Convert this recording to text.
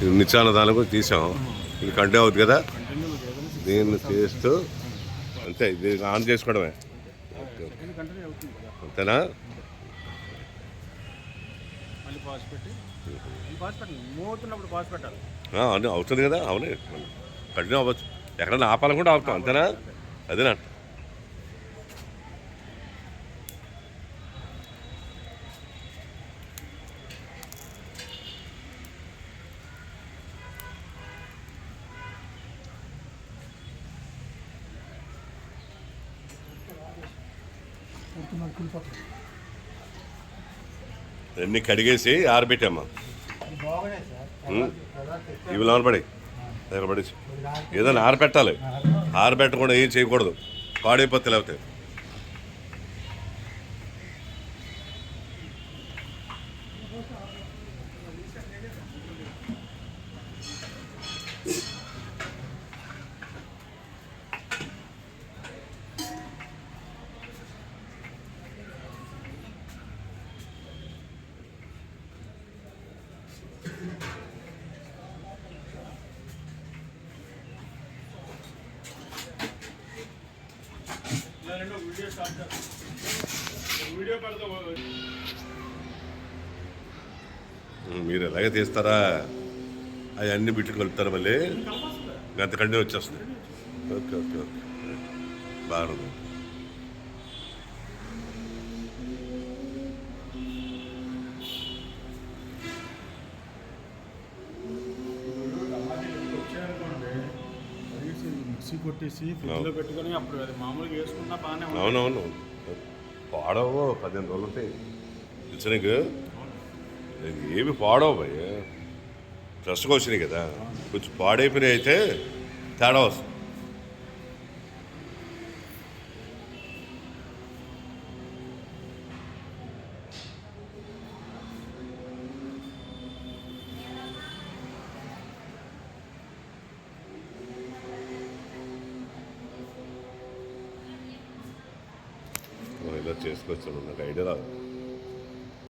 ఇది నిత్యాన్నదానం కూడా తీసాం. ఇది కంటిన్యూ అవుతుంది కదా, దీన్ని తీస్తూ అంతే. ఇది ఆన్ చేసుకోవడమే అంతేనా? అన్నీ అవుతుంది కదా. అవును, కంటిన్యూ అవ్వచ్చు. ఎక్కడైనా ఆపాలనుకుంటే ఆపుతాం అంతేనా? అదేనా? అన్నీ కడిగేసి ఆరబెట్టామ్మా. ఇవి లోన పడి దగ్గర పడేసి ఏదైనా ఆరబెట్టాలి. ఆరబెట్టకుండా ఏం చేయకూడదు, పాడైపోతే లేకపోతే. మీరు ఎలాగే తీస్తారా? అవి అన్ని బిట్లు కలుపుతారా మళ్ళీ? గంట కంటే వచ్చేస్తుంది. ఓకే ఓకే ఓకే, బాగుంది. కొట్టేసి ఫ్రిడ్జ్లో పెట్టుకొని అప్పుడు అది మామూలుగా వేసుకున్నా బాగానే. అవునవును, పాడవు. 15 రోజులు ఉంటాయి ఇచ్చనికి. ఏమి పాడవు భయ్య, ఫ్రెష్గా వచ్చినాయి కదా. కొంచెం పాడైపోయినాయి అయితే తేడా వస్తుంది. ఇలా చేసుకొచ్చాను, నాకు ఐడియా రాదు.